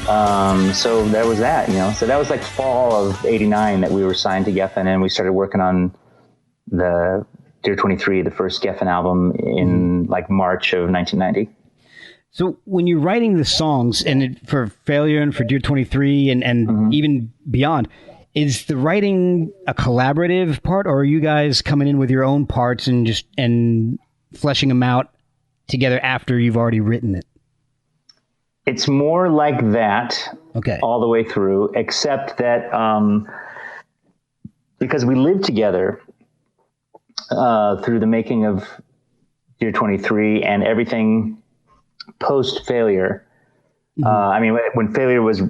So there was that, so that was like fall of '89 that we were signed to Geffen, and we started working on the Dear 23, the first Geffen album in like March of 1990. So when you're writing the songs for Failure and for Dear 23 and even beyond, is the writing a collaborative part, or are you guys coming in with your own parts and fleshing them out together after you've already written it? It's more like that, okay, all the way through, except that because we lived together through the making of Dear 23 and everything post Failure. I mean, when Failure was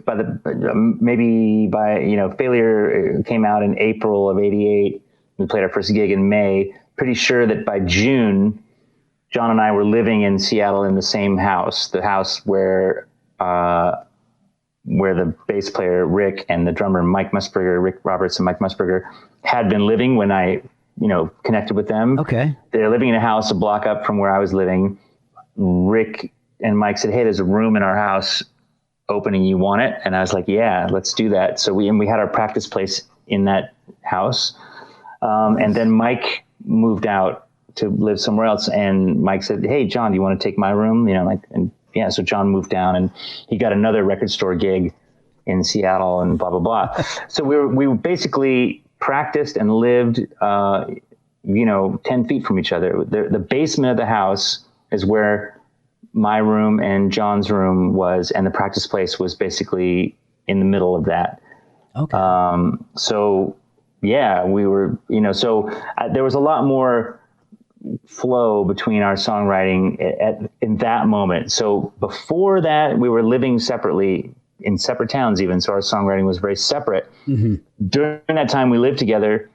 Failure came out in April of '88. We played our first gig in May. Pretty sure that by June, John and I were living in Seattle in the same house, the house where the bass player Rick and the drummer Rick Roberts and Mike Musburger had been living when I, connected with them. Okay. They're living in a house a block up from where I was living. Rick and Mike said, "Hey, there's a room in our house opening. You want it?" And I was like, "Yeah, let's do that." So we had our practice place in that house. And then Mike moved out to live somewhere else. And Mike said, "Hey, John, do you want to take my room?" So John moved down and he got another record store gig in Seattle and blah, blah, blah. So we basically practiced and lived, 10 feet from each other. The basement of the house is where my room and John's room was, and the practice place was basically in the middle of that. Okay. We were, there was a lot more flow between our songwriting in that moment. So before that, we were living separately in separate towns even. So our songwriting was very separate. Mm-hmm. During that time we lived together,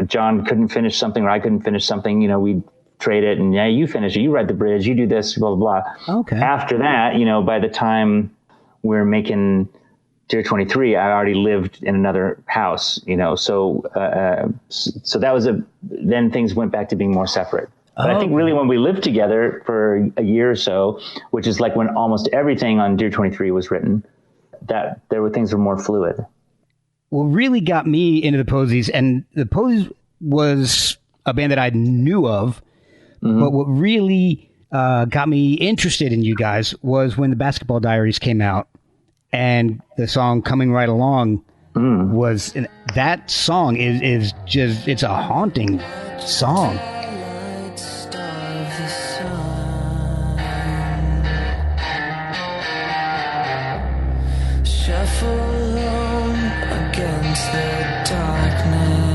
John couldn't finish something or I couldn't finish something, we'd trade it and you finish it, you write the bridge, you do this, blah, blah, blah. Okay. After that, by the time we're making Dear 23, I already lived in another house, so that was then things went back to being more separate. But I think really when we lived together for a year or so, which is like when almost everything on Dear 23 was written, that things were more fluid. What really got me into the Posies, and the Posies was a band that I knew of, but what really got me interested in you guys was when the Basketball Diaries came out. And the song Coming Right Along was, that song is just, it's a haunting song. Shuffle against the darkness.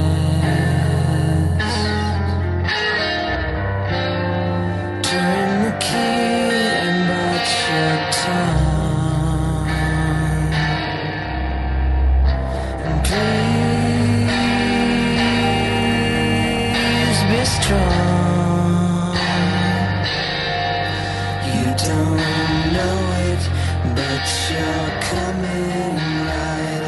Turn the key and bite your tongue. Strong. You don't know it, but you're coming right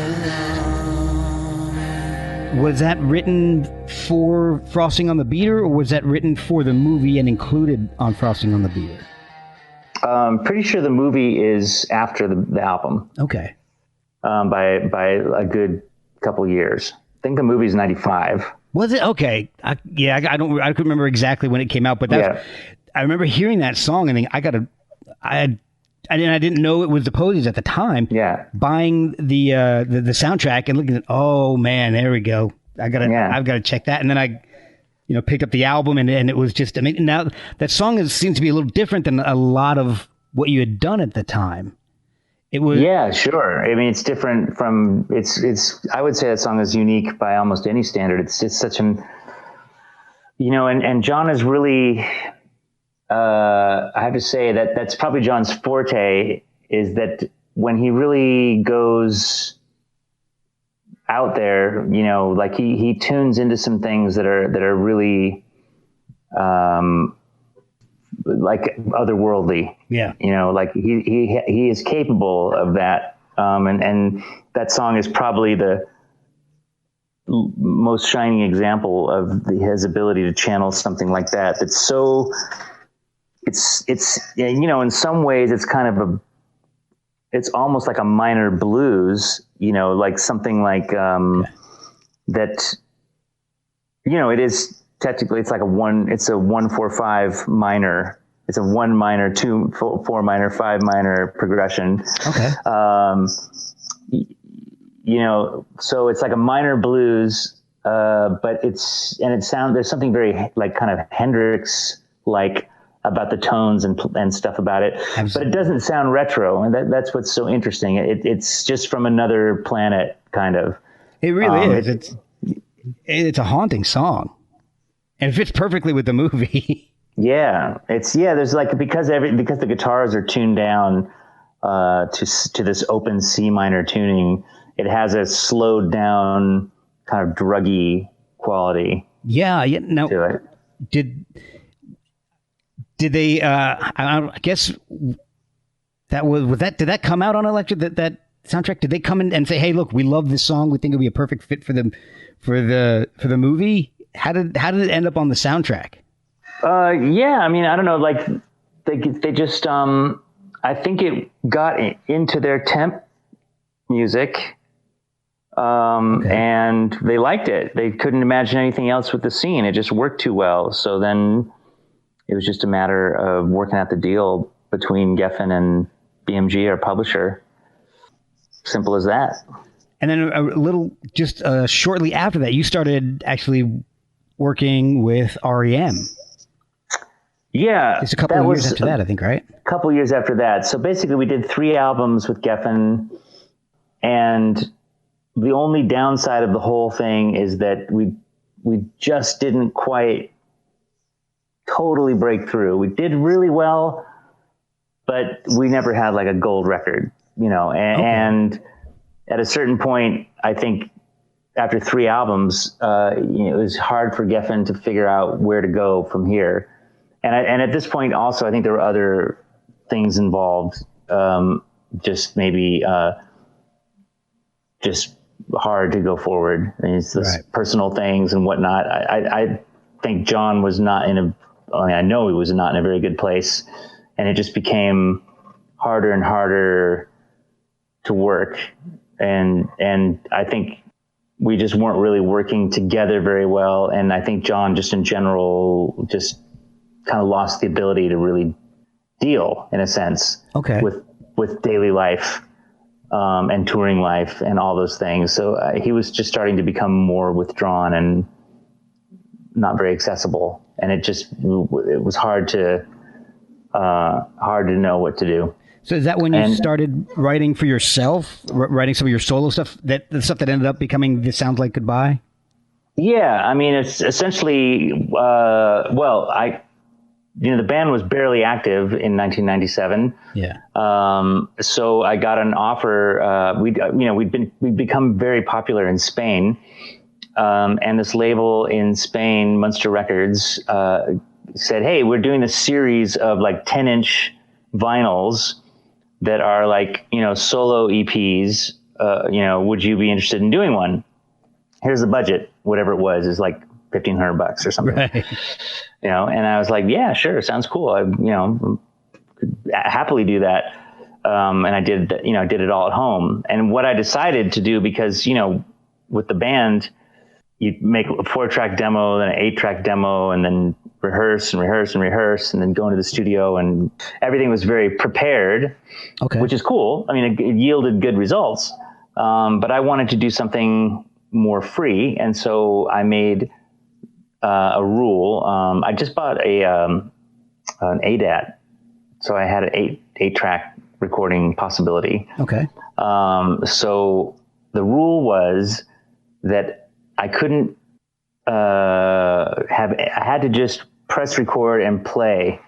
along. Was that written for Frosting on the Beater, or was that written for the movie and included on Frosting on the Beater? Pretty sure the movie is after the album. Okay. By a good couple years. I think the movie's 95. Was it? Okay. I couldn't remember exactly when it came out, but I remember hearing that song and thinking, I didn't know it was the Posies at the time. Yeah. Buying the soundtrack and looking at, oh man, there we go. I've got to check that. And then I, picked up the album and it was just, now that song seems to be a little different than a lot of what you had done at the time. It was, yeah, sure. It's different from, I would say that song is unique by almost any standard. It's just such an, and John is really, I have to say that's probably John's forte, is that when he really goes out there, like he tunes into some things that are really, like otherworldly. Yeah. Like he is capable of that. And that song is probably the most shining example of his ability to channel something like that. That's so, it's, in some ways it's kind of it's almost like a minor blues, like something like that. It is technically it's like it's a 1-4-5 minor. It's a 1 minor, 2 4 minor, 5 minor progression. Okay. So it's like a minor blues, but there's something very like kind of Hendrix like about the tones and stuff about it. Absolutely. But it doesn't sound retro, and that's what's so interesting. It's just from another planet, kind of. It really is. It's a haunting song, and it fits perfectly with the movie. Yeah, there's like because the guitars are tuned down to this open C minor tuning, it has a slowed down kind of druggy quality. Yeah. Now, to it. Did they? I guess did that come out on Electric? That soundtrack? Did they come in and say, "Hey, look, we love this song. We think it'll be a perfect fit for the movie"? How did it end up on the soundtrack? Yeah, I mean, I don't know. Like they just, I think it got into their temp music, and they liked it. They couldn't imagine anything else with the scene. It just worked too well. So then it was just a matter of working out the deal between Geffen and BMG, our publisher. Simple as that. And then shortly after that, you started actually working with REM. Yeah. It's a couple of years after that, I think, right? A couple of years after that. So basically we did 3 albums with Geffen, and the only downside of the whole thing is that we just didn't quite totally break through. We did really well, but we never had like a gold record, and at a certain point, I think after 3 albums, it was hard for Geffen to figure out where to go from here. And at this point, also, I think there were other things involved, just maybe just hard to go forward. I mean, it's this personal things and whatnot. I think John was not I know he was not in a very good place, and it just became harder and harder to work. And I think we just weren't really working together very well. And I think John just in general just kind of lost the ability to really deal in a sense with daily life, and touring life and all those things. So he was just starting to become more withdrawn and not very accessible. And it was hard to know what to do. So is that when you started writing for yourself, writing some of your solo stuff, the stuff that ended up becoming This Sounds Like Goodbye? Yeah, I mean, it's essentially, the band was barely active in 1997. Yeah. So I got an offer. We'd become very popular in Spain. And this label in Spain, Munster Records, said, "Hey, we're doing a series of like 10-inch vinyls that are like, solo EPs. Would you be interested in doing one? Here's the budget." Whatever it was is like $1,500 or something. Right. And I was like, "Yeah, sure. Sounds cool. I could happily do that." And I did it all at home. And what I decided to do, because, with the band, you make a 4-track demo, then an 8-track demo, and then rehearse and rehearse and rehearse, and then go into the studio, and everything was very prepared, which is cool. I mean, it yielded good results. But I wanted to do something more free. And so I made a rule. I just bought an ADAT. So I had an 8-track recording possibility. Okay. So the rule was that I couldn't I had to just press record and play,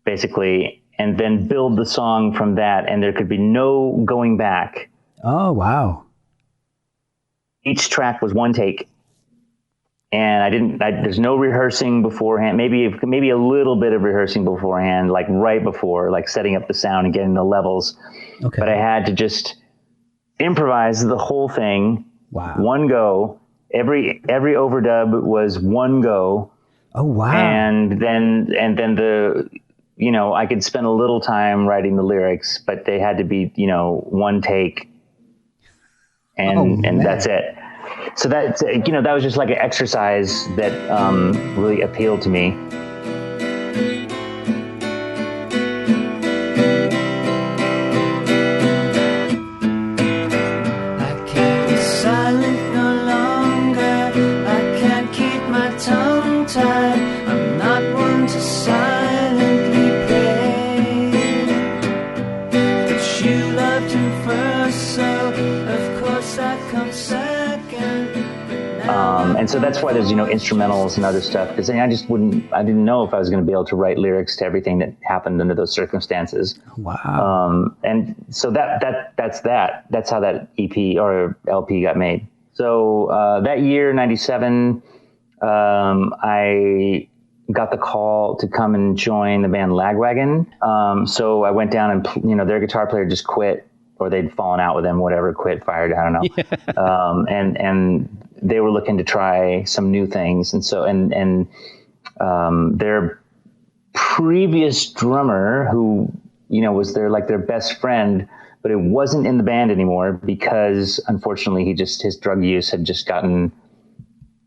basically, and then build the song from that, and there could be no going back. Oh, wow. Each track was 1 take. And there's no rehearsing beforehand, maybe a little bit of rehearsing beforehand, like right before, like setting up the sound and getting the levels. Okay. But I had to just improvise the whole thing. Wow. 1 go. Every overdub was 1 go. Oh, wow. And then the I could spend a little time writing the lyrics, but they had to be, one take and that's it. So that, that was just like an exercise that really appealed to me. And so that's why there's, instrumentals and other stuff, because I didn't know if I was going to be able to write lyrics to everything that happened under those circumstances. Wow. And so that's how that EP or LP got made. So that year, 97, I got the call to come and join the band Lagwagon. So I went down and, their guitar player just quit, or they'd fallen out with him, whatever, quit, fired, I don't know. Yeah. And they were looking to try some new things. And so, their previous drummer, who, was their best friend, but it wasn't in the band anymore because unfortunately his drug use had just gotten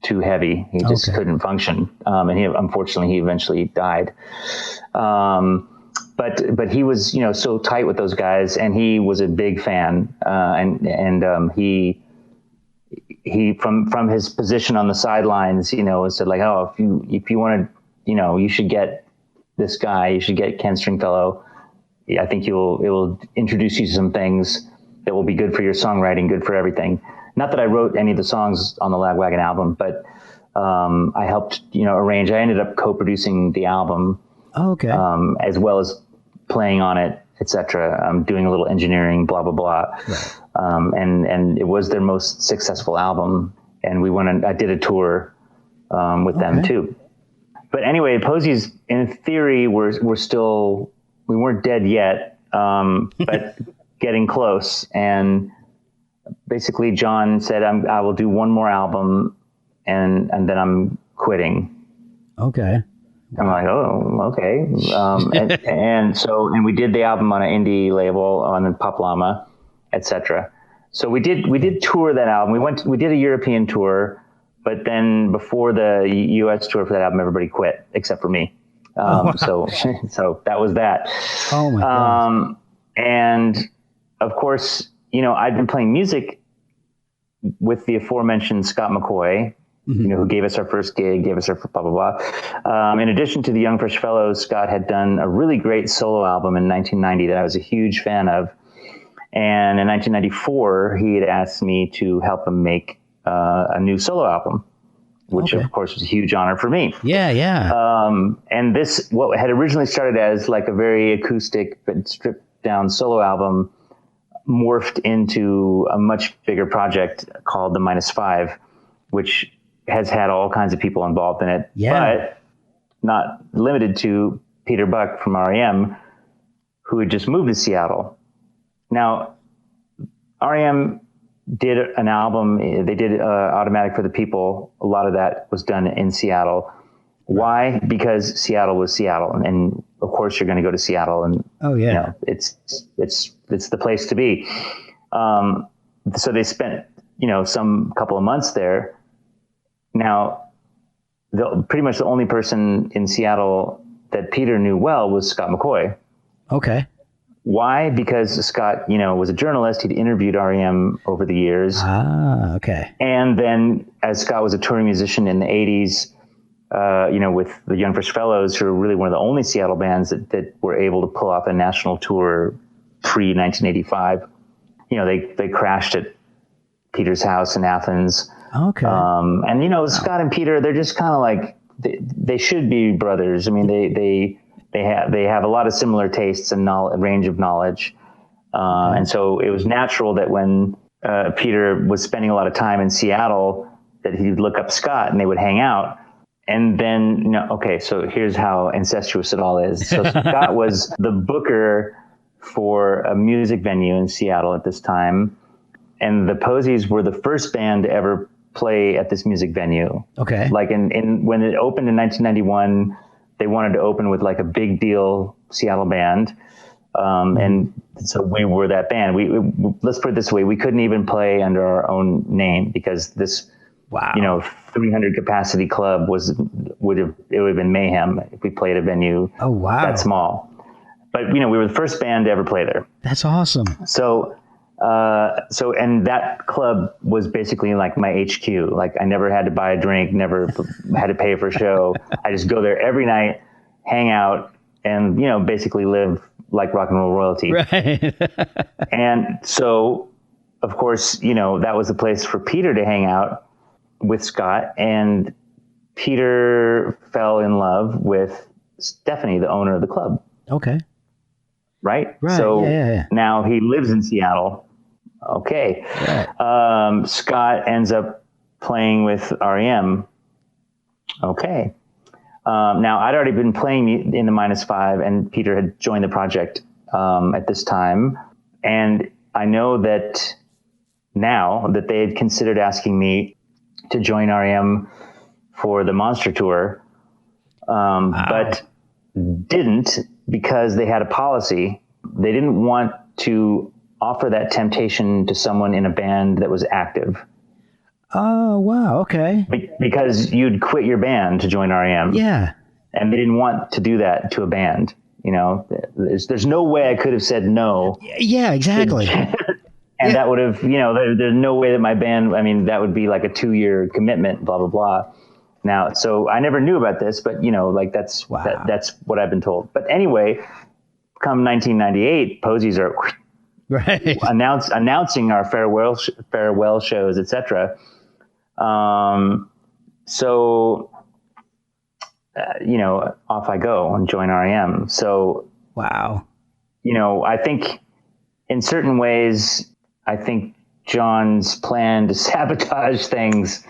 too heavy. He just couldn't function. And he eventually died. But he was, so tight with those guys, and he was a big fan. He from his position on the sidelines, said like, oh, if you want to, you should get this guy, you should get Ken Stringfellow. I think it will introduce you to some things that will be good for your songwriting, good for everything. Not that I wrote any of the songs on the Lagwagon album, but I helped, arrange. I ended up co-producing the album. As well as playing on it, etc. Doing a little engineering, blah, blah, blah. Right. And it was their most successful album. And we went and I did a tour with them too. But anyway, Posies, in theory, we weren't dead yet, but getting close. And basically John said, I will do one more album and then I'm quitting. Okay. I'm like, oh, okay. And we did the album on an indie label on Pop Llama, etc. So we did tour that album. We did a European tour, but then before the US tour for that album, everybody quit except for me. So that was that. Oh my God. And of course, I'd been playing music with the aforementioned Scott McCoy, who gave us our first gig, gave us our blah, blah, blah. In addition to the Young Fresh Fellows, Scott had done a really great solo album in 1990 that I was a huge fan of. And in 1994, he had asked me to help him make a new solo album, which of course was a huge honor for me. Yeah, yeah. And this, what had originally started as like a very acoustic but stripped down solo album, morphed into a much bigger project called the -5, which has had all kinds of people involved in it, but not limited to Peter Buck from REM, who had just moved to Seattle. Now, REM did an album. They did Automatic for the People. A lot of that was done in Seattle. Why? Because Seattle was Seattle, and of course you're going to go to Seattle, and it's the place to be. So they spent some couple of months there. Now, pretty much the only person in Seattle that Peter knew well was Scott McCoy. Okay. Why? Because Scott, was a journalist. He'd interviewed REM over the years. Ah, okay. And then as Scott was a touring musician in the 80s, with the Young Fresh Fellows, who were really one of the only Seattle bands that were able to pull off a national tour pre-1985. They crashed at Peter's house in Athens. Okay. Scott and Peter, they're just kind of like, they should be brothers. I mean, they have a lot of similar tastes and range of knowledge. And so it was natural that when Peter was spending a lot of time in Seattle, that he'd look up Scott and they would hang out. And then, so here's how incestuous it all is. So Scott was the booker for a music venue in Seattle at this time. And the Posies were the first band to ever play at this music venue. Okay. Like when it opened in 1991, they wanted to open with like a big deal Seattle band. And so we were that band. Let's put it this way. We couldn't even play under our own name because this, 300 capacity club would have been mayhem if we played a venue that small. But, we were the first band to ever play there. That's awesome. So and that club was basically like my HQ. Like I never had to buy a drink, never had to pay for a show. I just go there every night, hang out, and, basically live like rock and roll royalty. Right. And so, of course, that was the place for Peter to hang out with Scott. And Peter fell in love with Stephanie, the owner of the club. Okay. Right? So now he lives in Seattle. Okay. Right. Scott ends up playing with REM. Okay. Now I'd already been playing in the -5 and Peter had joined the project at this time. And I know that now that they had considered asking me to join REM for the Monster Tour, but didn't because they had a policy. They didn't want to offer that temptation to someone in a band that was active. Oh, wow. Okay. Because you'd quit your band to join REM. Yeah. And they didn't want to do that to a band. There's no way I could have said no. Yeah, exactly. And that would have, there's no way that my band, that would be like a 2-year commitment, blah, blah, blah. Now, so I never knew about this, but that's what I've been told. But anyway, come 1998, Posies are right. announcing our farewell shows, etc. So off I go and join REM. So wow. I think in certain ways, I think John's plan to sabotage things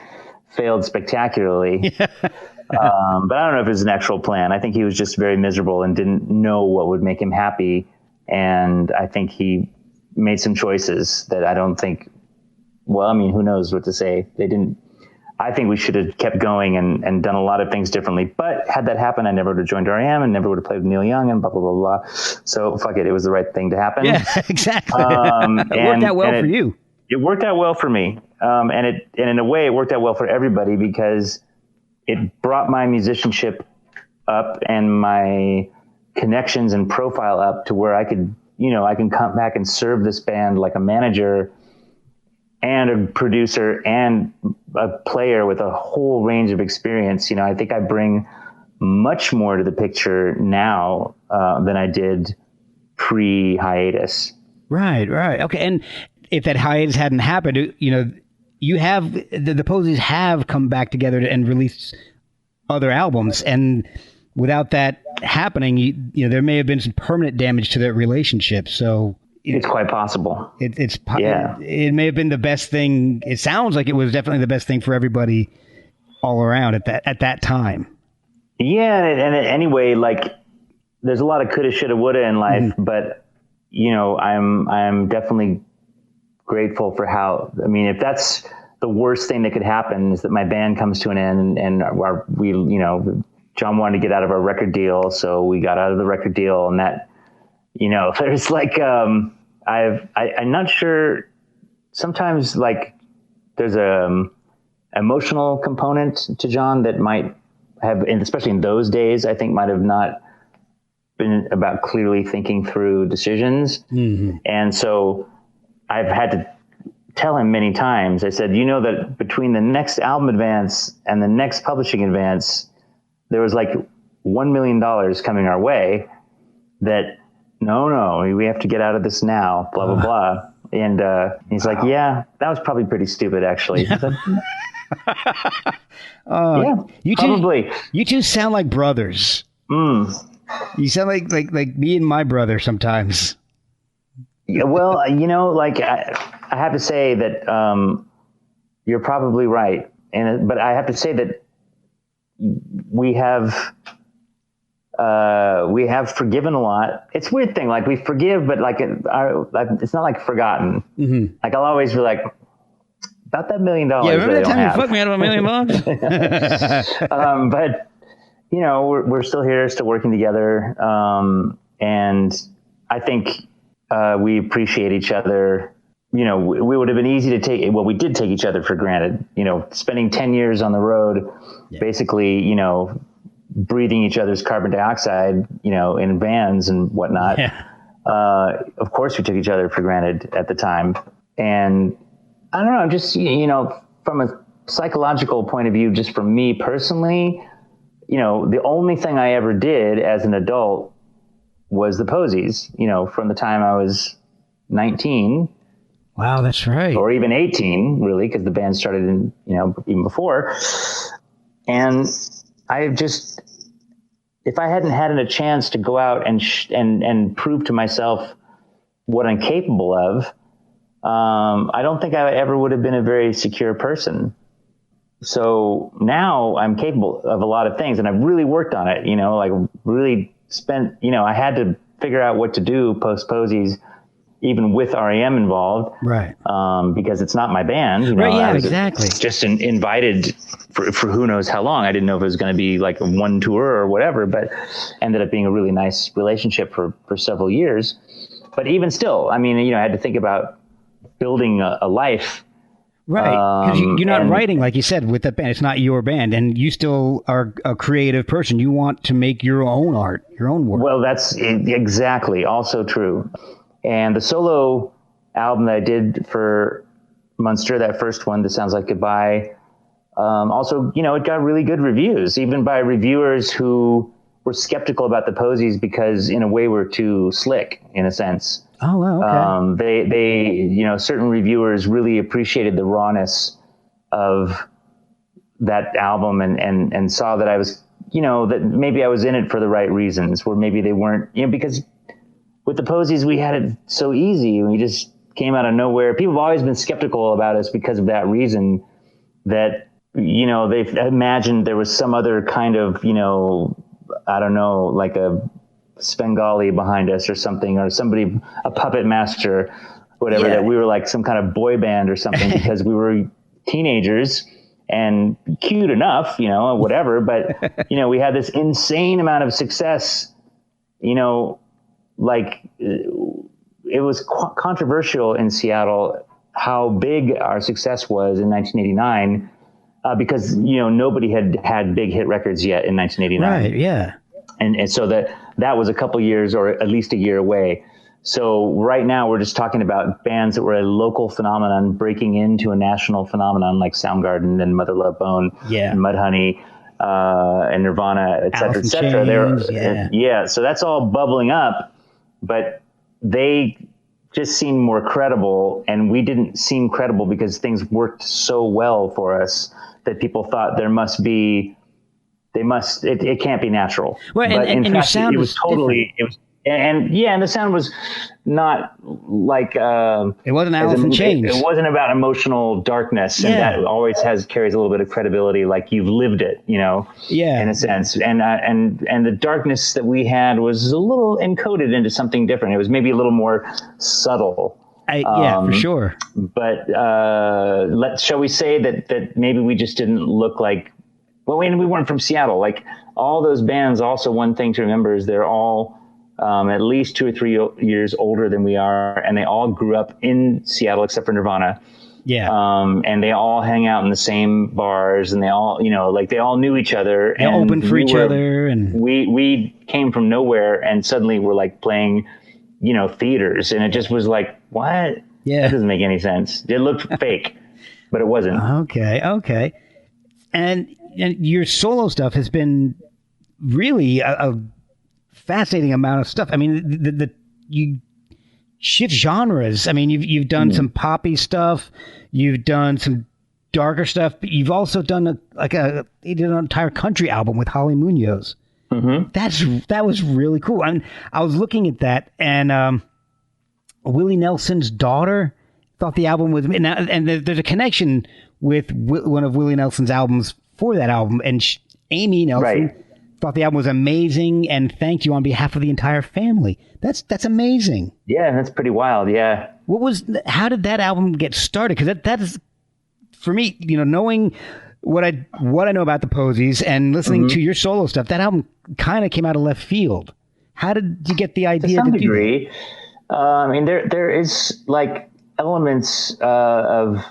failed spectacularly. But I don't know if it was an actual plan. I think he was just very miserable and didn't know what would make him happy. And I think he made some choices that I don't think, who knows what to say. I think we should have kept going and done a lot of things differently. But had that happened, I never would have joined REM and never would have played with Neil Young and blah, blah, blah, blah. So fuck it. It was the right thing to happen. Yeah, exactly. It worked out well for you. It worked out well for me. And in a way, it worked out well for everybody because it brought my musicianship up and my connections and profile up to where I could, I can come back and serve this band like a manager and a producer and a player with a whole range of experience. I think I bring much more to the picture now than I did pre-hiatus. Right. Okay. And if that hiatus hadn't happened, you have the Posies have come back together and released other albums, and without that happening, there may have been some permanent damage to that relationship. So it's quite possible. It may have been the best thing. It sounds like it was definitely the best thing for everybody all around at that time. Yeah, and anyway, like there's a lot of coulda, shoulda, woulda in life, but I'm definitely grateful for how. If that's the worst thing that could happen is that my band comes to an end, and John wanted to get out of our record deal, so we got out of the record deal, and that, there's like, I'm not sure. Sometimes like there's a emotional component to John that might have, and especially in those days, I think might have not been about clearly thinking through decisions. Mm-hmm. And so I've had to tell him many times, I said, that between the next album advance and the next publishing advance, there was like $1 million coming our way that no, we have to get out of this now, blah, blah, blah. And he's like, yeah, that was probably pretty stupid, actually. Probably. You two sound like brothers. You sound like me and my brother sometimes. Yeah, well, I have to say that you're probably right, but I have to say that we have forgiven a lot. It's a weird thing, like we forgive, but it's not like forgotten. Mm-hmm. Like I'll always be like, about that $1 million. Yeah, remember that time you fucked me out of $1 million? But we're still here, still working together, And I think we appreciate each other. You know, we would have been easy to take, well, we did take each other for granted, you know, spending 10 years on the road, basically, you know, breathing each other's carbon dioxide, you know, in vans and whatnot. Yeah. Of course we took each other for granted at the time. And I don't know, just, you know, from a psychological point of view, just for me personally, you know, the only thing I ever did as an adult was the Posies, you know, from the time I was 19. Wow, that's right. Or even 18, really, because the band started in, you know, even before. And I just, if I hadn't had a chance to go out and prove to myself what I'm capable of, I don't think I ever would have been a very secure person. So now I'm capable of a lot of things, and I've really worked on it, you know, like really spent, you know, I had to figure out what to do post Posies, even with REM involved, right? Because it's not my band, you know. Right, yeah, I was exactly. Just invited for who knows how long. I didn't know if it was going to be like a one tour or whatever, but ended up being a really nice relationship for several years. But even still, I mean, you know, I had to think about building a life. Right, because you're not writing, like you said, with that band. It's not your band, and you still are a creative person. You want to make your own art, your own work. Well, that's exactly also true. And the solo album that I did for Munster, that first one, that sounds like Goodbye, also, you know, it got really good reviews, even by reviewers who were skeptical about the Posies because, in a way, we're too slick, in a sense. Oh, wow, okay. They, you know, certain reviewers really appreciated the rawness of that album and saw that I was, you know, that maybe I was in it for the right reasons, where maybe they weren't, you know, because with the Posies, we had it so easy. We just came out of nowhere. People have always been skeptical about us because of that reason, that, you know, they've imagined there was some other kind of, you know, I don't know, like a Svengali behind us or something, or somebody, a puppet master, whatever, that we were like some kind of boy band or something because we were teenagers and cute enough, you know, whatever. But, you know, we had this insane amount of success, you know, like it was controversial in Seattle how big our success was in 1989 because, you know, nobody had big hit records yet in 1989. Right, yeah. And so that was a couple years or at least a year away. So right now we're just talking about bands that were a local phenomenon breaking into a national phenomenon like Soundgarden and Mother Love Bone and Mudhoney and Nirvana, et cetera, et cetera. So that's all bubbling up, but they just seemed more credible, and we didn't seem credible because things worked so well for us that people thought it can't be natural. Well, but in fact, your sound it was totally, different. And the sound was not like, it wasn't Alice in Chains. It wasn't about emotional darkness. And that always carries a little bit of credibility. Like you've lived it, you know, in a sense. And the darkness that we had was a little encoded into something different. It was maybe a little more subtle. For sure. But, shall we say that maybe we just didn't look like, well, we weren't from Seattle. Like all those bands, also one thing to remember is they're all at least 2 or 3 years older than we are, and they all grew up in Seattle except for Nirvana. Yeah. And they all hang out in the same bars, and they all, you know, like they all knew each other. They open for each other, and we came from nowhere, and suddenly we're like playing, you know, theaters, and it just was like, what? Yeah, that doesn't make any sense. It looked fake, but it wasn't. Okay. And your solo stuff has been really a fascinating amount of stuff. I mean, you shift genres. I mean, you've done some poppy stuff, you've done some darker stuff, but you've also done you did an entire country album with Holly Munoz. Mm-hmm. That was really cool. And I was looking at that, and Willie Nelson's daughter thought the album was, and there's a connection with one of Willie Nelson's albums for that album, and Amy Nelson thought the album was amazing and thanked you on behalf of the entire family. That's amazing. Yeah, that's pretty wild. Yeah. How did that album get started? Because that is, for me, you know, knowing what I know about the Posies and listening to your solo stuff, that album kind of came out of left field. How did you get the idea to some do degree? I mean, there is like elements of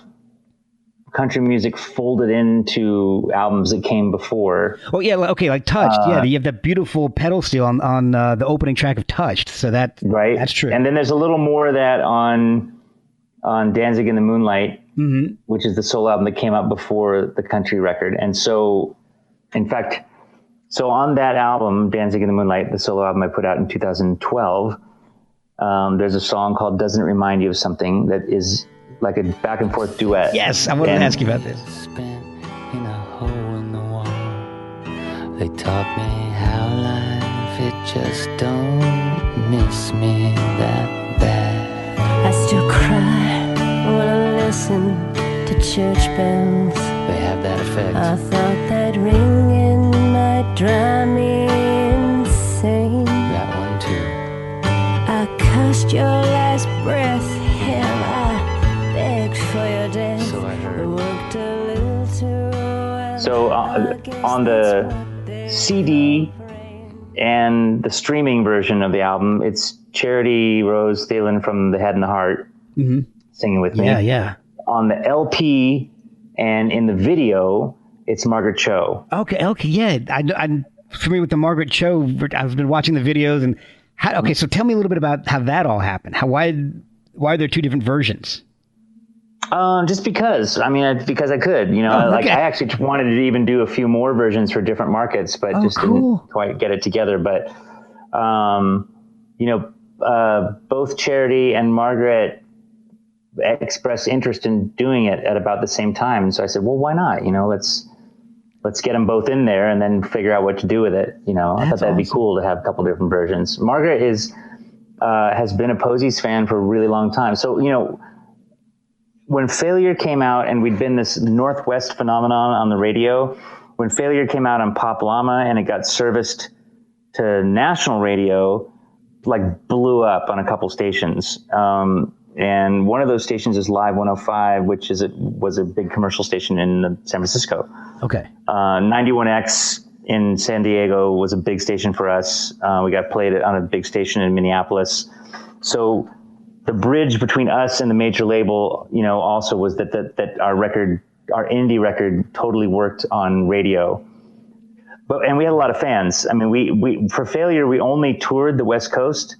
country music folded into albums that came before. Oh yeah, okay, like Touched. Yeah, you have that beautiful pedal steel on the opening track of Touched. So that's true. And then there's a little more of that on Danzig in the Moonlight, which is the solo album that came out before the country record. And so, in fact, on that album, Danzig in the Moonlight, the solo album I put out in 2012, there's a song called Doesn't It Remind You of Something that is like a back and forth duet. Yes, I wanted to ask you about this. Spent in a hole in the wall. They taught me how life, it just don't miss me that bad. I still cry when I listen to church bells. They have that effect. I thought that ringing might drive me insane. That one too. I cussed your last breath, hell, I begged for your death. So I heard. Worked a little too well. So on the CD and the streaming version of the album, it's Charity Rose Thielen from The Head and the Heart singing with me. Yeah. On the LP and in the video, it's Margaret Cho. Okay, yeah. I'm familiar with the Margaret Cho. I've been watching the videos and so tell me a little bit about how that all happened. Why are there two different versions? Just because. I mean, because I could. I actually wanted to even do a few more versions for different markets, but didn't quite get it together. But both Charity and Margaret expressed interest in doing it at about the same time. And so I said, well, why not? Let's get them both in there and then figure out what to do with it. I thought that'd be cool to have a couple different versions. Margaret has been a Posies fan for a really long time. So, when Failure came out and we'd been this Northwest phenomenon on the radio, when Failure came out on Pop Llama and it got serviced to national radio, like blew up on a couple stations. And one of those stations is Live 105, which was a big commercial station in San Francisco. Okay. 91X in San Diego was a big station for us. We got played on a big station in Minneapolis. So the bridge between us and the major label, also was that our indie record totally worked on radio. And we had a lot of fans. I mean, we for Failure, we only toured the West Coast.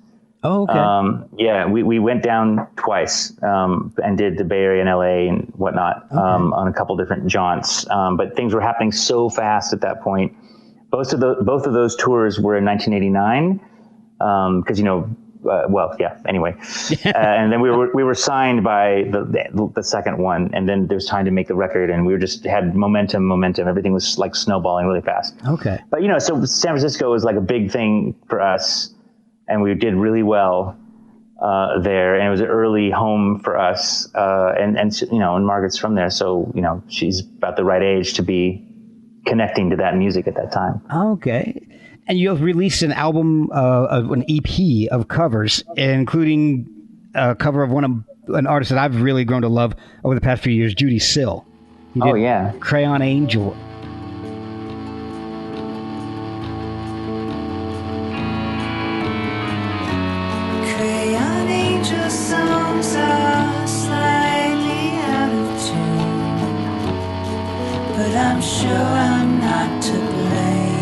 Oh, okay. We went down twice and did the Bay Area and LA and whatnot on a couple different jaunts. But things were happening so fast at that point. Both of those tours were in 1989 because anyway. And then we were signed by the second one, and then there was time to make the record, and we just had momentum. Everything was like snowballing really fast. Okay. But so San Francisco was like a big thing for us. And we did really well there, and it was an early home for us. And Margaret's from there, so she's about the right age to be connecting to that music at that time. Okay, and you have released an album, an EP of covers, including a cover of an artist that I've really grown to love over the past few years, Judy Sill. Oh yeah, Crayon Angel. Songs are slightly out of tune, but I'm sure I'm not to blame.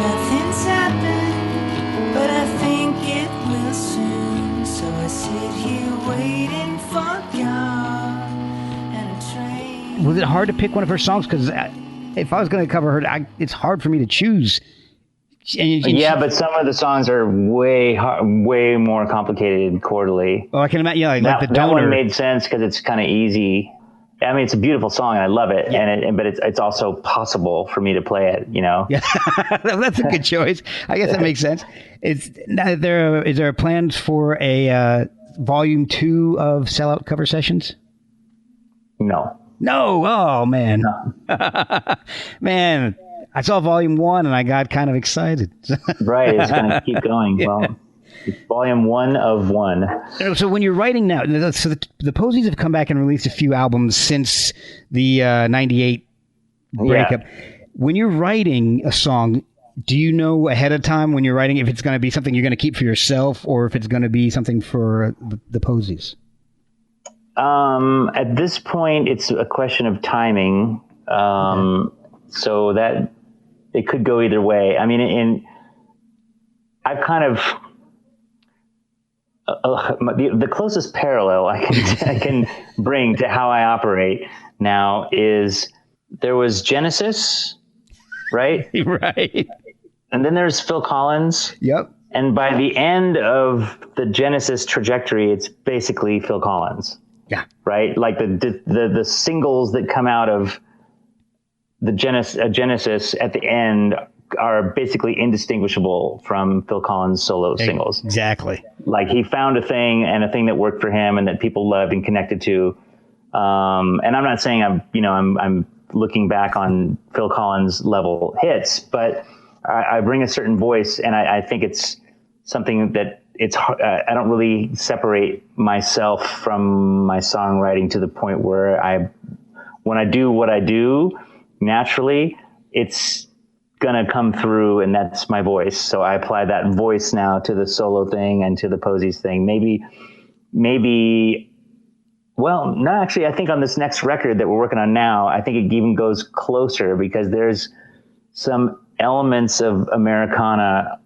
Nothing's happened, but I think it will soon. So I sit here waiting for God and a train. Was it hard to pick one of her songs? Because if I was going to cover her, it's hard for me to choose. But some of the songs are way more complicated chordally. Oh, I can imagine. Yeah, like the That Donor. one made sense because it's kind of easy. I mean, it's a beautiful song and I love it. Yeah. But it's also possible for me to play it. Yeah, that's a good choice. I guess that makes sense. Is there plans for a volume 2 of Sellout cover sessions? No. Oh man, man. I saw volume 1 and I got kind of excited. Right, it's going to keep going. Yeah. Well, it's volume 1 of 1. So when you're writing now, so the Posies have come back and released a few albums since the 98 breakup. When you're writing a song, do you know ahead of time when you're writing if it's going to be something you're going to keep for yourself or if it's going to be something for the Posies? At this point, it's a question of timing. So that it could go either way. I mean, I've kind of the closest parallel I can bring to how I operate now is there was Genesis, right? Right. And then there's Phil Collins. Yep. And by the end of the Genesis trajectory, it's basically Phil Collins. Yeah. Right. Like the singles that come out of the Genesis at the end are basically indistinguishable from Phil Collins' solo singles. Exactly. Like he found a thing that worked for him and that people loved and connected to. And I'm not saying I'm looking back on Phil Collins level hits, but I bring a certain voice, and I think it's something that I don't really separate myself from my songwriting to the point where when I do what I do naturally, it's gonna come through, and that's my voice. So I apply that voice now to the solo thing and to the Posies thing. Maybe. Well, no, actually, I think on this next record that we're working on now, I think it even goes closer because there's some elements of Americana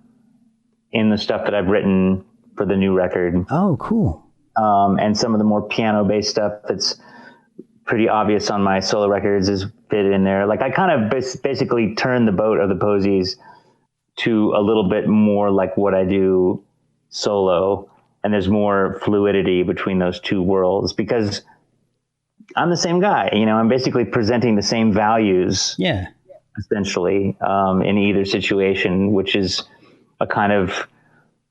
in the stuff that I've written for the new record. Oh, cool. And some of the more piano-based stuff that's pretty obvious on my solo records is fitted in there. Like I kind of basically turned the boat of the Posies to a little bit more like what I do solo. And there's more fluidity between those two worlds because I'm the same guy. I'm basically presenting the same values. Yeah. Essentially, in either situation, which is a kind of,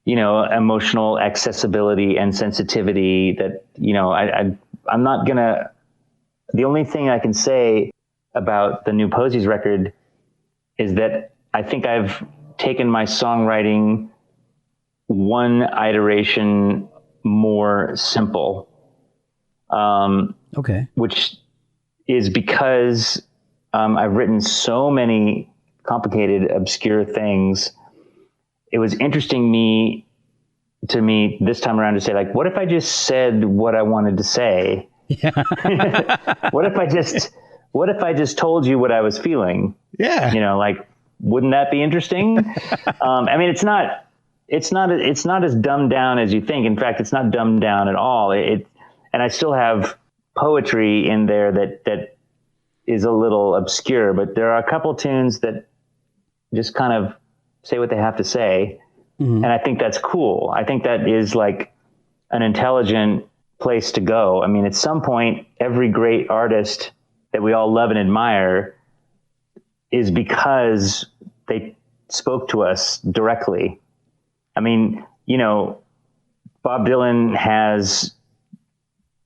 emotional accessibility and sensitivity that, I'm not gonna, the only thing I can say about the new Posies record is that I think I've taken my songwriting one iteration more simple. Okay. Which is because I've written so many complicated, obscure things. It was interesting to me this time around to say, like, what if I just said what I wanted to say? Yeah. What if I just told you what I was feeling? Yeah. Like, wouldn't that be interesting? I mean, it's not as dumbed down as you think. In fact, it's not dumbed down at all. And I still have poetry in there that is a little obscure, but there are a couple tunes that just kind of say what they have to say. Mm-hmm. And I think that's cool. I think that is like an intelligent place to go. I mean, at some point, every great artist that we all love and admire is because they spoke to us directly. I mean, Bob Dylan has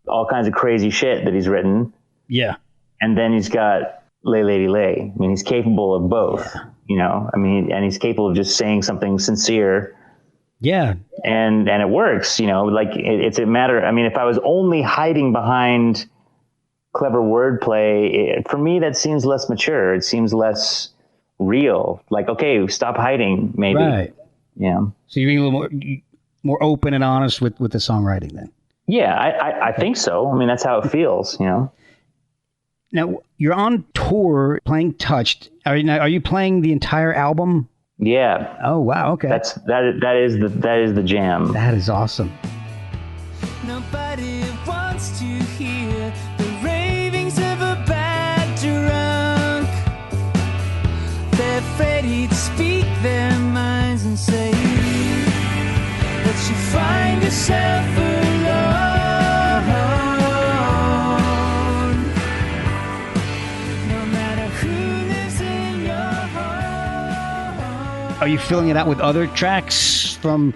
all kinds of crazy shit that he's written. Yeah. And then he's got Lay Lady Lay. I mean, he's capable of both, and he's capable of just saying something sincere. Yeah. And it works, like it's a matter. I mean, if I was only hiding behind clever wordplay, for me, that seems less mature. It seems less real. Like, okay, stop hiding, maybe. Right. Yeah. So you're being a little more open and honest with the songwriting then. Yeah, I think so. I mean, that's how it feels, Now, you're on tour playing Touched. Are you playing the entire album? Yeah. Oh, wow. Okay. That is the jam. That is awesome. Nobody wants to hear the ravings of a bad drunk. They're afraid to speak their minds and say that you find yourself alone. Are you filling it out with other tracks from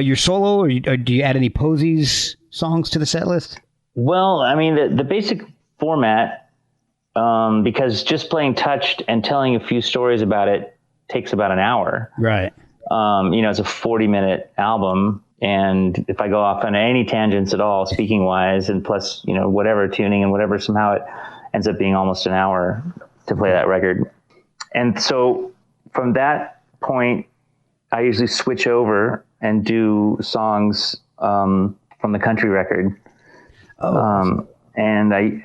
your solo, or do you add any Posies songs to the set list? Well, I mean, the basic format, because just playing Touched and telling a few stories about it takes about an hour. Right. It's a 40-minute album. And if I go off on any tangents at all, speaking wise, and plus, whatever tuning and whatever, somehow it ends up being almost an hour to play that record. And so from that point, I usually switch over and do songs from the country record. And I,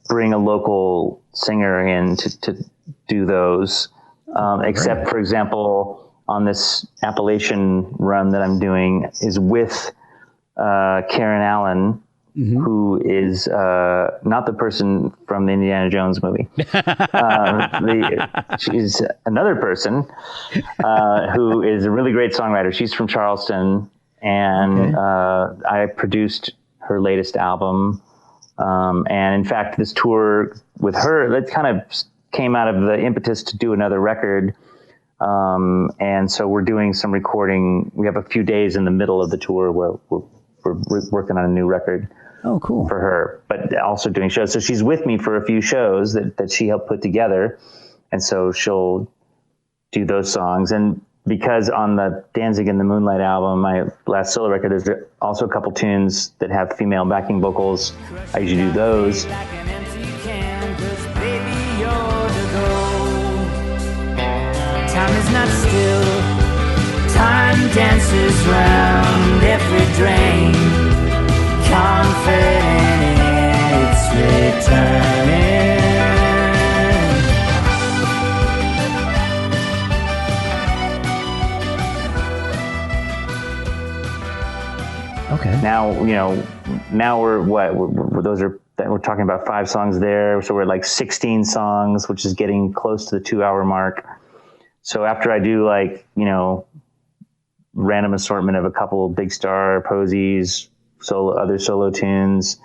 bring a local singer in to do those. Except, for example, on this Appalachian run that I'm doing is with Karen Allen, who is not the person from the Indiana Jones movie. She's another person who is a really great songwriter. She's from Charleston, and I produced her latest album. And in fact, this tour with her, that kind of came out of the impetus to do another record. And so we're doing some recording. We have a few days in the middle of the tour where we're working on a new record. Oh, cool. For her, but also doing shows. So she's with me for a few shows that she helped put together. And so she'll do those songs. And because on the Danzig in the Moonlight album, my last solo record, there's also a couple tunes that have female backing vocals. I usually do those. Time is not still. Time dances round every drain. Confident in its returning. Okay. Now we're we're talking about 5 songs there. So we're like 16 songs, which is getting close to the 2-hour mark. So after I do random assortment of a couple of Big Star, Posies, other solo tunes,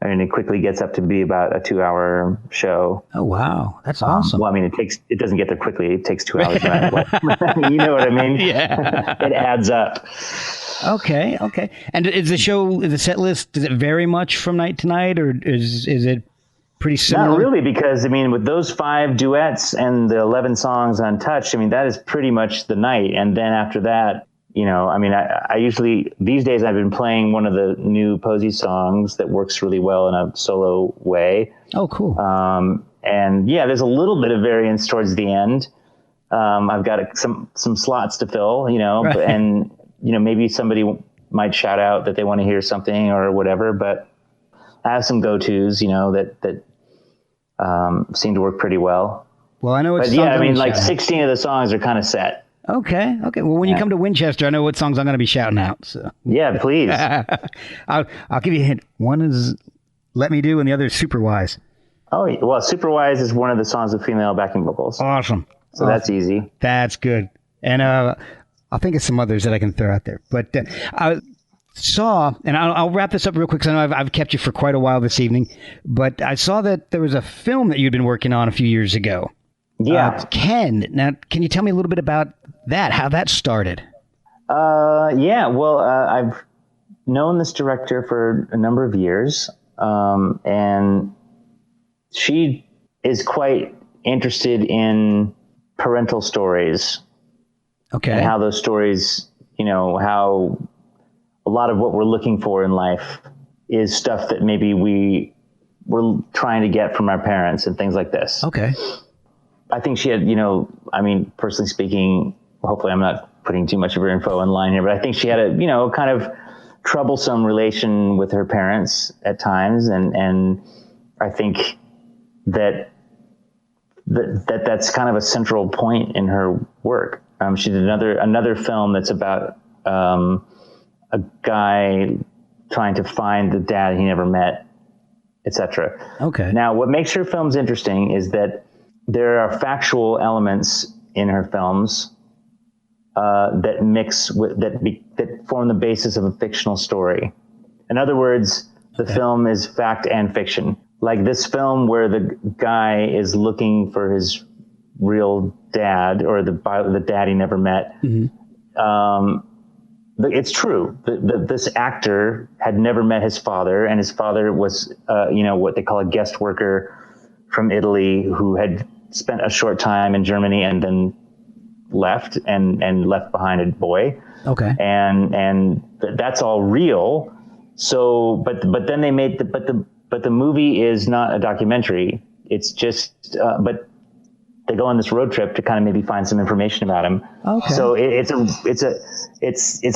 and it quickly gets up to be about a 2-hour show. Oh, wow. That's awesome. Well, I mean, it doesn't get there quickly. It takes 2 hours. You know what I mean? Yeah. It adds up. Okay. And is the set list, does it vary much from night to night, or is it pretty similar? Not really, because, I mean, with those 5 duets and the 11 songs untouched, I mean, that is pretty much the night. And then after that, I usually, these days I've been playing one of the new Posies songs that works really well in a solo way. Oh, cool. And yeah, there's a little bit of variance towards the end. I've got some slots to fill, Right. and, maybe somebody might shout out that they want to hear something or whatever, but I have some go-tos, that seem to work pretty well. Well, I know it's. But yeah, I mean, like 16 of the songs are kind of set. Okay. Well, when you come to Winchester, I know what songs I'm going to be shouting out. So. Yeah, please. I'll give you a hint. One is "Let Me Do," and the other is "Super Wise." Oh, well, "Super Wise" is one of the songs with female backing vocals. Awesome. So that's easy. That's good. And I'll think of some others that I can throw out there. But I saw, and I'll wrap this up real quick because I know I've kept you for quite a while this evening, but I saw that there was a film that you'd been working on a few years ago. Yeah. Ken. Now, can you tell me a little bit about that, how that started? Yeah, well, I've known this director for a number of years, and she is quite interested in parental stories. Okay. And how those stories, how a lot of what we're looking for in life is stuff that maybe we're trying to get from our parents and things like this. Okay. I think she had, personally speaking, hopefully I'm not putting too much of her info online here, but I think she had a, kind of troublesome relation with her parents at times. And I think that's kind of a central point in her work. She did another film that's about a guy trying to find the dad he never met, etc. Okay. Now, what makes her films interesting is that there are factual elements in her films that mix with that form the basis of a fictional story. In other words, the film is fact and fiction. Like this film where the guy is looking for his real dad or the dad he never met. Mm-hmm. It's true. This actor had never met his father, and his father was, what they call a guest worker from Italy who had spent a short time in Germany and then left and left behind a boy. Okay. And that's all real. So, but then they made but the movie is not a documentary. It's just, but they go on this road trip to kind of maybe find some information about him. Okay. So it's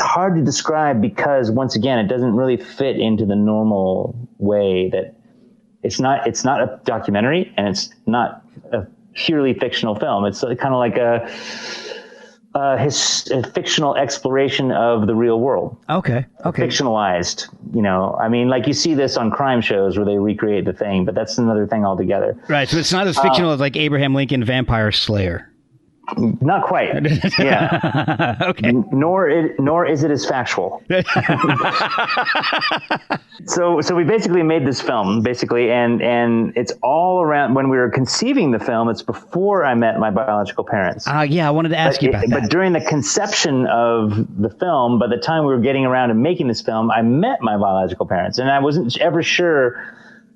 hard to describe because once again, it doesn't really fit into the normal way that it's not a documentary and it's not a purely fictional film. It's kind of like a fictional exploration of the real world. Okay. Fictionalized, I mean, like you see this on crime shows where they recreate the thing, but that's another thing altogether. Right. So it's not as fictional as like Abraham Lincoln Vampire Slayer. Not quite. Yeah. Okay. Nor is it as factual. So we basically made this film and it's all around when we were conceiving the film. It's before I met my biological parents. Yeah, I wanted to ask you about that. But during the conception of the film, by the time we were getting around to making this film, I met my biological parents, and I wasn't ever sure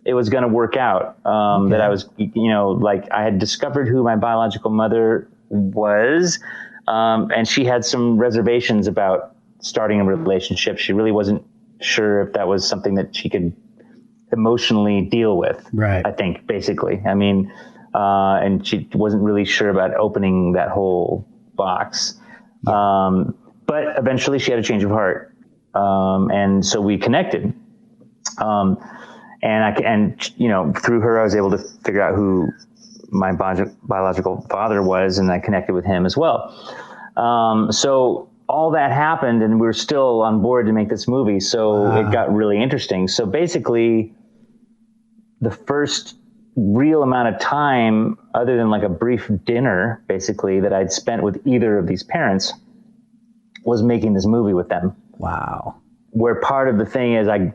it was going to work out. That I was, like I had discovered who my biological mother was, and she had some reservations about starting a relationship. She really wasn't sure if that was something that she could emotionally deal with. Right. I think basically, I mean, and she wasn't really sure about opening that whole box. Yeah. But eventually she had a change of heart. And so we connected. And through her, I was able to figure out who my biological father was, and I connected with him as well. So all that happened, and we were still on board to make this movie. So it got really interesting. So basically, the first real amount of time, other than like a brief dinner, basically, that I'd spent with either of these parents, was making this movie with them. Wow. Where part of the thing is I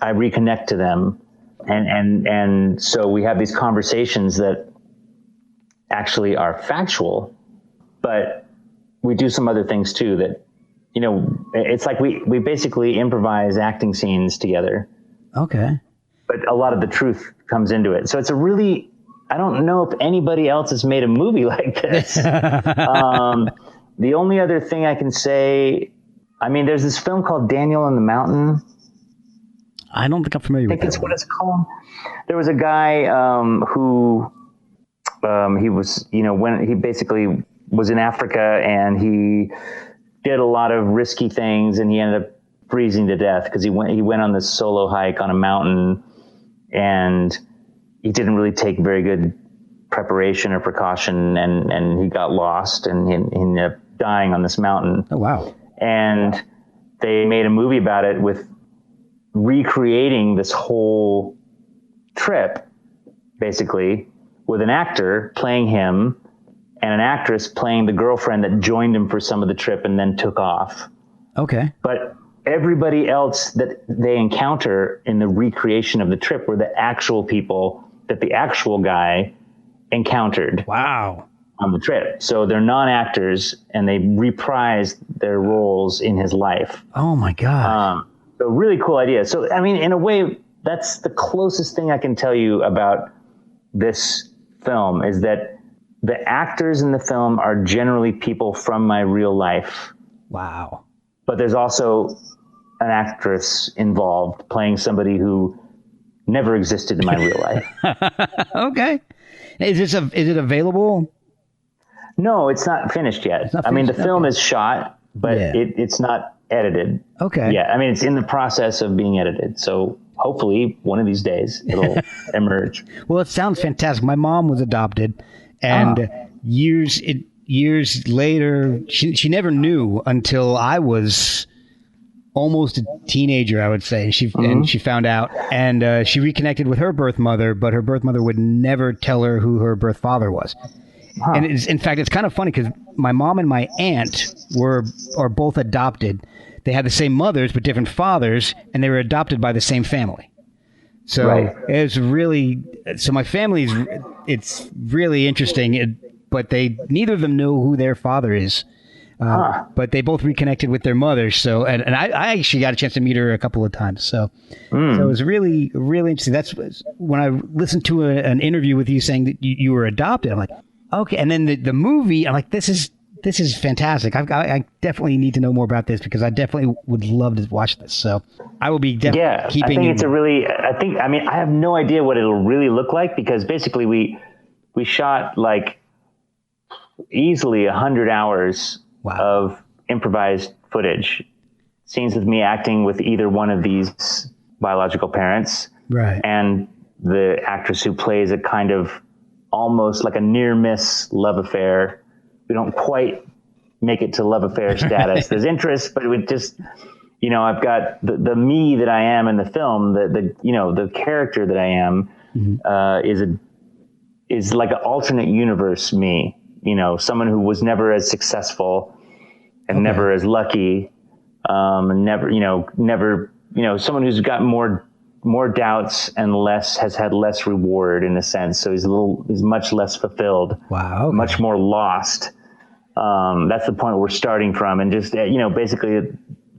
reconnect to them, and so we have these conversations that actually are factual, but we do some other things too that, it's like we basically improvise acting scenes together. Okay. But a lot of the truth comes into it. So it's I don't know if anybody else has made a movie like this. The only other thing I can say, I mean, there's this film called Daniel on the Mountain. I don't think I'm familiar with that. I think it's what it's called. There was a guy who he was, when he basically was in Africa and he did a lot of risky things and he ended up freezing to death because he went on this solo hike on a mountain and he didn't really take very good preparation or precaution and he got lost and he ended up dying on this mountain. Oh, wow. And they made a movie about it with recreating this whole trip, basically, with an actor playing him and an actress playing the girlfriend that joined him for some of the trip and then took off. Okay. But everybody else that they encounter in the recreation of the trip were the actual people that the actual guy encountered. Wow. On the trip. So they're non-actors and they reprised their roles in his life. Oh my God. So really cool idea. So, I mean, in a way, that's the closest thing I can tell you about this film is that the actors in the film are generally people from my real life. Wow. But there's also an actress involved playing somebody who never existed in my real life. Okay. Is it available? No, it's not finished yet. I mean, the film is shot, but it's not edited. Okay. Yeah, I mean, it's in the process of being edited. So hopefully one of these days it'll emerge. Well, it sounds fantastic. My mom was adopted, and years later, she never knew until I was almost a teenager, I would say. And she found out, and she reconnected with her birth mother, but her birth mother would never tell her who her birth father was. Huh. And in fact, it's kind of funny because my mom and my aunt are both adopted. They had the same mothers but different fathers, and they were adopted by the same family. So it's really my family's. It's really interesting, but they neither of them know who their father is. But they both reconnected with their mothers. So and I actually got a chance to meet her a couple of times. So it was really, really interesting. That's when I listened to an interview with you saying that you were adopted. I'm like, okay. And then the movie, I'm like, this is fantastic. I definitely need to know more about this because I definitely would love to watch this. So I will be definitely keeping. I think I have no idea what it'll really look like because basically we shot like easily 100 hours of improvised footage, scenes with me acting with either one of these biological parents, right, and the actress who plays a kind of almost like a near miss love affair. We don't quite make it to love affair status. There's interest, but it would just, I've got the me that I am in the film, the character that I am, is like an alternate universe me, someone who was never as successful and never as lucky, and never, someone who's got more doubts and has had less reward in a sense. So he's much less fulfilled. Wow. Okay. Much more lost. That's the point we're starting from. And just, basically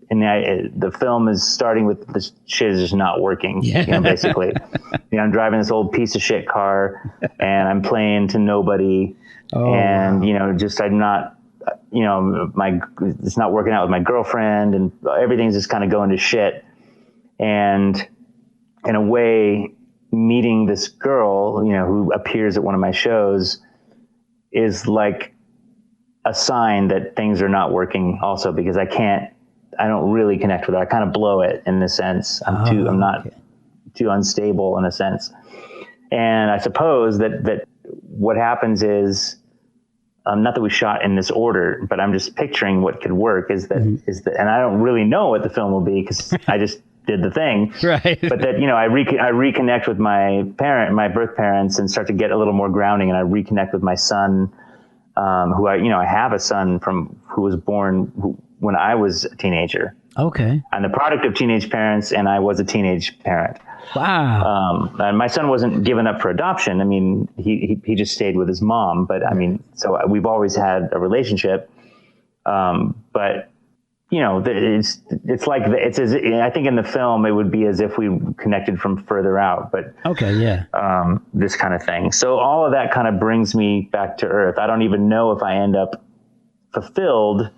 the film is starting with this shit is just not working. Yeah. Basically, I'm driving this old piece of shit car and I'm playing to nobody. I'm not, it's not working out with my girlfriend and everything's just kind of going to shit. And in a way, meeting this girl, who appears at one of my shows is like a sign that things are not working also, because I don't really connect with her. I kind of blow it in this sense. I'm not too unstable in a sense. And I suppose that what happens is, not that we shot in this order, but I'm just picturing what could work is that, and I don't really know what the film will be because I just did the thing. Right. But that, I reconnect with my birth parents and start to get a little more grounding. And I reconnect with my son, who I have a son who was born when I was a teenager. Okay. I'm the product of teenage parents and I was a teenage parent. Wow. And my son wasn't given up for adoption. I mean, he just stayed with his mom, but I mean, so we've always had a relationship. But it's like, it's as I think in the film, it would be as if we connected from further out, but okay. Yeah. This kind of thing. So all of that kind of brings me back to earth. I don't even know if I end up fulfilled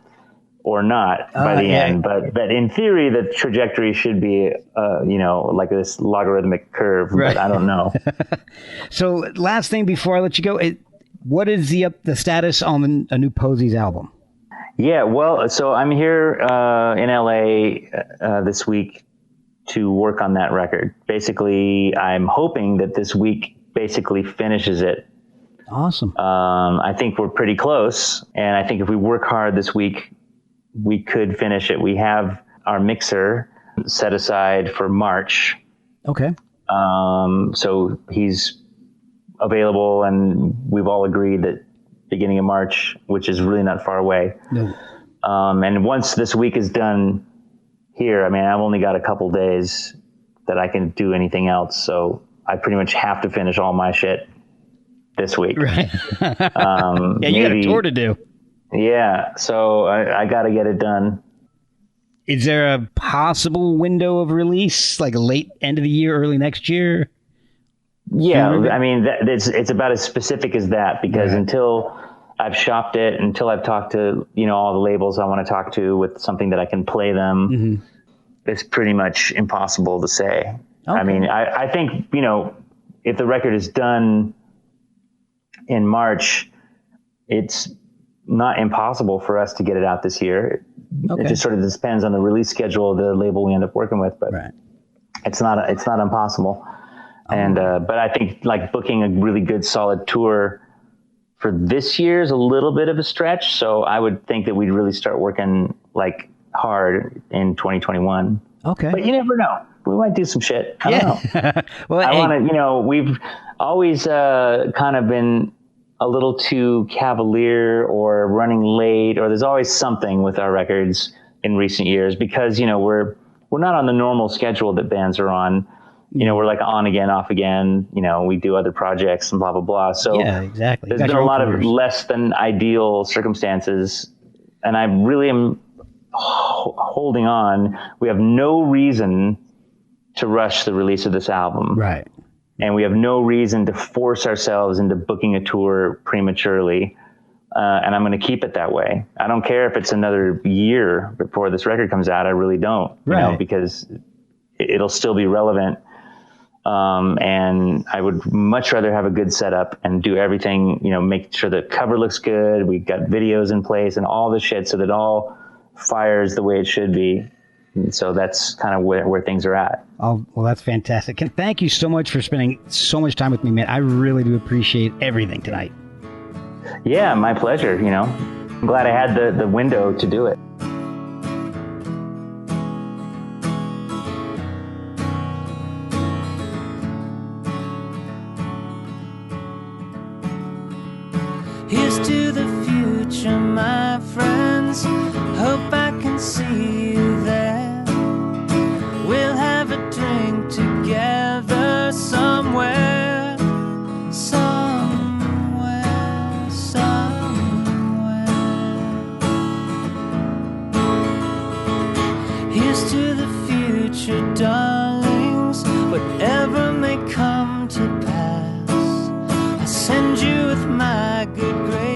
or not by the end, but in theory, the trajectory should be, like this logarithmic curve, right. But I don't know. So last thing before I let you go, what is the status on a new Posies album? Yeah, well, so I'm here in LA this week to work on that record. Basically, I'm hoping that this week basically finishes it. Awesome. I think we're pretty close, and I think if we work hard this week, we could finish it. We have our mixer set aside for March. Okay. So he's available, and we've all agreed that beginning of March, which is really not far away. No. And once this week is done here, I mean, I've only got a couple days that I can do anything else. So I pretty much have to finish all my shit this week. Right. You got a tour to do. Yeah. So I got to get it done. Is there a possible window of release, like a late end of the year, early next year? Yeah, I mean, it's about as specific as that, because until I've shopped it, until I've talked to, all the labels I want to talk to with something that I can play them, it's pretty much impossible to say. Okay. I mean, I think, if the record is done in March, it's not impossible for us to get it out this year. Okay. It just sort of depends on the release schedule of the label we end up working with, but it's not impossible. And, but I think like booking a really good solid tour for this year is a little bit of a stretch. So I would think that we'd really start working like hard in 2021. Okay. But you never know. We might do some shit. I don't know. Well, I want to, we've always kind of been a little too cavalier or running late, or there's always something with our records in recent years because, we're not on the normal schedule that bands are on. We're like on again, off again, we do other projects and blah, blah, blah. So yeah, exactly. There's been a lot of less than ideal circumstances. And I really am holding on. We have no reason to rush the release of this album. Right. And we have no reason to force ourselves into booking a tour prematurely. And I'm going to keep it that way. I don't care if it's another year before this record comes out. I really don't, because it'll still be relevant. And I would much rather have a good setup and do everything, make sure the cover looks good. We've got videos in place and all the shit so that it all fires the way it should be. And so that's kind of where things are at. Oh, well, that's fantastic. And thank you so much for spending so much time with me, man. I really do appreciate everything tonight. Yeah, my pleasure. I'm glad I had the window to do it. Here's to the future, my friends. Hope I can see you there. We'll have a drink together somewhere. Somewhere. Here's to the future, darlings. Whatever may come to pass, I send you with my good grace.